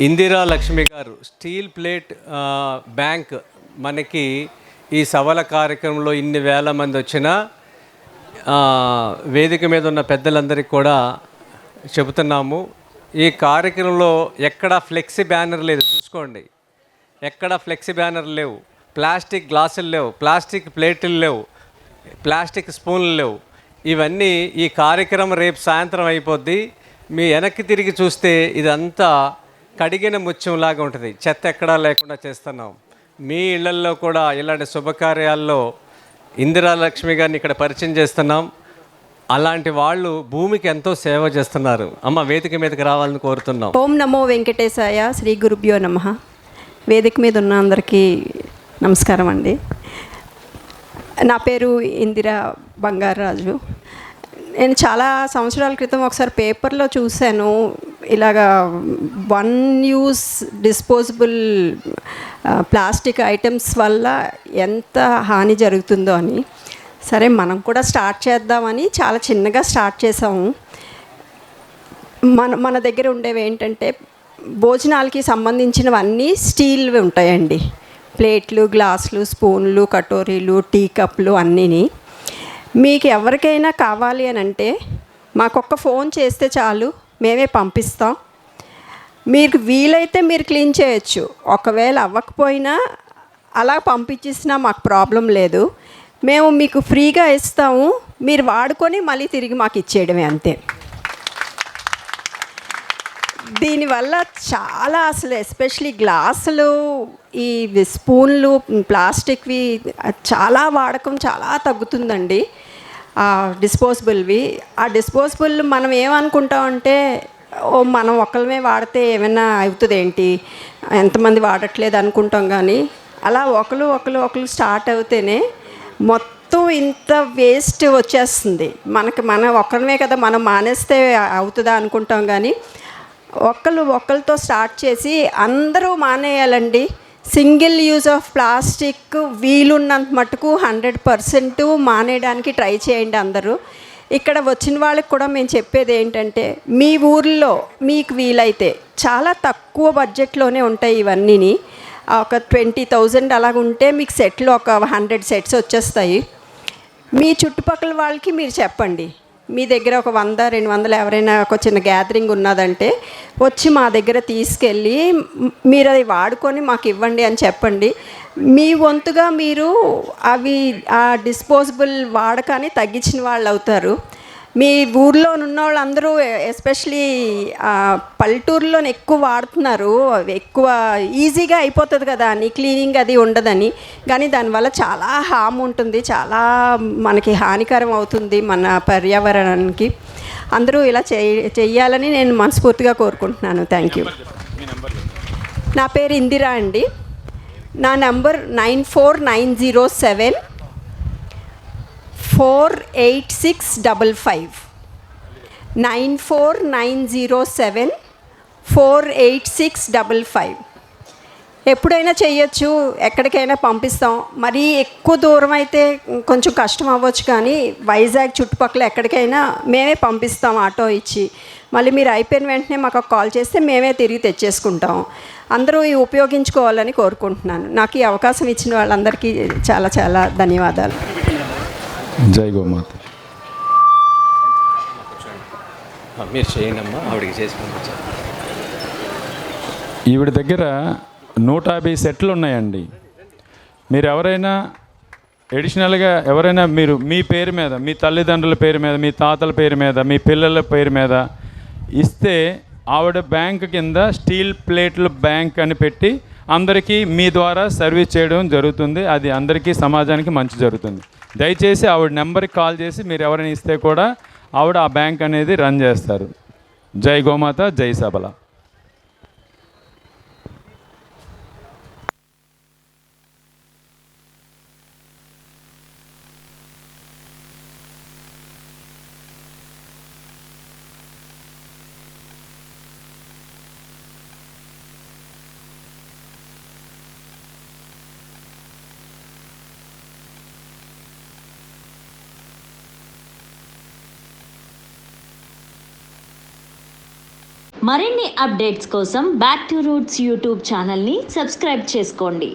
ఇందిరా లక్ష్మి గారు steel plate bank మనకి ఈ సవల కార్యక్రమంలో ఇన్ని వేల మంది వచ్చినా వేదిక మీద ఉన్న పెద్దలందరికీ కూడా చెబుతున్నాము. ఈ కార్యక్రమంలో ఎక్కడ ఫ్లెక్సీ బ్యానర్ లేదు, చూసుకోండి. ఎక్కడ ఫ్లెక్సీ బ్యానర్ లేవు, ప్లాస్టిక్ గ్లాసులు లేవు, ప్లాస్టిక్ ప్లేట్లు లేవు, ప్లాస్టిక్ స్పూన్లు లేవు. ఇవన్నీ ఈ కార్యక్రమం రేపు సాయంత్రం అయిపోద్ది. మీ వెనక్కి తిరిగి చూస్తే ఇదంతా కడిగిన ముత్యంలాగా ఉంటుంది. చెత్త ఎక్కడా లేకుండా చేస్తున్నాం. మీ ఇళ్లల్లో కూడా ఇలాంటి శుభకార్యాల్లో ఇందిరా లక్ష్మి గారిని ఇక్కడ పరిచయం చేస్తున్నాం. అలాంటి వాళ్ళు భూమికి ఎంతో సేవ చేస్తున్నారు. అమ్మ, వేదిక మీదకి రావాలని కోరుతున్నాం. ఓం నమో వెంకటేశాయ, శ్రీ గురుభ్యో నమః. వేదిక మీద ఉన్న అందరికీ నమస్కారం అండి. నా పేరు ఇందిరా బంగారాజు. నేను చాలా సంవత్సరాల క్రితం ఒకసారి పేపర్లో చూశాను, ఇలాగా one use disposable plastic items వల్ల ఎంత హాని జరుగుతుందో అని. సరే, మనం కూడా స్టార్ట్ చేద్దామని చాలా చిన్నగా స్టార్ట్ చేసాము. మన దగ్గర ఉండేవి ఏంటంటే భోజనాలకి సంబంధించినవన్నీ స్టీల్వి ఉంటాయండి. ప్లేట్లు, గ్లాసులు, స్పూన్లు, కటోరీలు, టీ కప్లు అన్నీని. మీకు ఎవరికైనా కావాలి అని అంటే మాకొక్క ఫోన్ చేస్తే చాలు, మేమే పంపిస్తాం. మీకు వీలైతే మీరు క్లీన్ చేయొచ్చు. ఒకవేళ అవ్వకపోయినా అలా పంపించేసినా మాకు ప్రాబ్లం లేదు. మేము మీకు ఫ్రీగా ఇస్తాము, మీరు వాడుకొని మళ్ళీ తిరిగి మాకు ఇచ్చేయడమే, అంతే. దీనివల్ల చాలా అసలు ఎస్పెషలీ గ్లాసులు, ఈ స్పూన్లు, ప్లాస్టిక్వి చాలా వాడకం చాలా తగ్గుతుందండి. డిస్పోజబుల్వి, ఆ డిస్పోజబుల్ మనం ఏమనుకుంటామంటే మనం ఒకళ్ళమే వాడితే ఏమైనా అవుతుంది ఏంటి, ఎంతమంది వాడట్లేదు అనుకుంటాం. కానీ అలా ఒకరు స్టార్ట్ అవుతేనే మొత్తం ఇంత వేస్ట్ వచ్చేస్తుంది. మన ఒక్కరిమే కదా, మనం మానేస్తే అవుతుందా అనుకుంటాం. కానీ ఒకరితో స్టార్ట్ చేసి అందరూ మానేయాలండి. సింగిల్ యూజ్ ఆఫ్ ప్లాస్టిక్ వీలున్నంత మటుకు 100% మానేయడానికి ట్రై చేయండి అందరూ. ఇక్కడ వచ్చిన వాళ్ళకి కూడా మేము చెప్పేది ఏంటంటే, మీ ఊర్లో మీకు వీలైతే చాలా తక్కువ బడ్జెట్లోనే ఉంటాయి ఇవన్నీని. ఒక 20,000 అలాగ ఉంటే మీకు సెట్లు ఒక 100 సెట్స్ వచ్చేస్తాయి. మీ చుట్టుపక్కల వాళ్ళకి మీరు చెప్పండి. మీ దగ్గర ఒక 100-200 ఎవరైనా ఒక చిన్న గ్యాదరింగ్ ఉన్నదంటే వచ్చి మా దగ్గర తీసుకెళ్ళి మీరు అది వాడుకొని మాకు ఇవ్వండి అని చెప్పండి. మీ వంతుగా మీరు అవి ఆ డిస్పోజబుల్ వాడకాన్ని తగ్గించిన వాళ్ళు అవుతారు. మీ ఊర్లో ఉన్న వాళ్ళందరూ ఎస్పెషలీ పల్లెటూరులో ఎక్కువ వాడుతున్నారు. ఎక్కువ ఈజీగా అయిపోతుంది కదా అని, క్లీనింగ్ అది ఉండదని. కానీ దానివల్ల చాలా హామ్ ఉంటుంది, చాలా మనకి హానికరం అవుతుంది మన పర్యావరణానికి. అందరూ ఇలా చెయ్యాలని నేను మనస్ఫూర్తిగా కోరుకుంటున్నాను. Thank you. నా పేరు ఇందిరా అండి. నా నంబర్ 9490748655. 9490748655. ఎప్పుడైనా చెయ్యొచ్చు, ఎక్కడికైనా పంపిస్తాం. మరీ ఎక్కువ దూరం అయితే కొంచెం కష్టం అవ్వచ్చు, కానీ వైజాగ్ చుట్టుపక్కల ఎక్కడికైనా మేమే పంపిస్తాం ఆటో ఇచ్చి. మళ్ళీ మీరు అయిపోయిన వెంటనే మాకు కాల్ చేస్తే మేమే తిరిగి తెచ్చేసుకుంటాం. అందరూ ఉపయోగించుకోవాలని కోరుకుంటున్నాను. నాకు ఈ అవకాశం ఇచ్చిన వాళ్ళందరికీ చాలా చాలా ధన్యవాదాలు. జై గోమాత. మీరు చేయండమ్మా, ఆవిడకి చేసి పంపించారు. ఈవిడ దగ్గర 150 సెట్లు ఉన్నాయండి. మీరు ఎవరైనా ఎడిషనల్గా మీరు మీ పేరు మీద, మీ తల్లిదండ్రుల పేరు మీద, మీ తాతల పేరు మీద, మీ పిల్లల పేరు మీద ఇస్తే ఆవిడ బ్యాంక్ కింద స్టీల్ ప్లేట్ల బ్యాంక్ అని పెట్టి అందరికీ మీ ద్వారా సర్వీస్ చేయడం జరుగుతుంది. అది అందరికీ సమాజానికి మంచి జరుగుతుంది. దయచేసి ఆవిడ నెంబర్కి కాల్ చేసి మీరు ఎవరైనా ఇస్తే కూడా ఆవిడ ఆ బ్యాంక్ అనేది రన్ చేస్తారు. జై గోమాత, జై సబల. మరిన్ని అప్డేట్స్ కోసం బ్యాక్ టు రూట్స్ యూట్యూబ్ ఛానల్ని సబ్స్క్రైబ్ చేసుకోండి.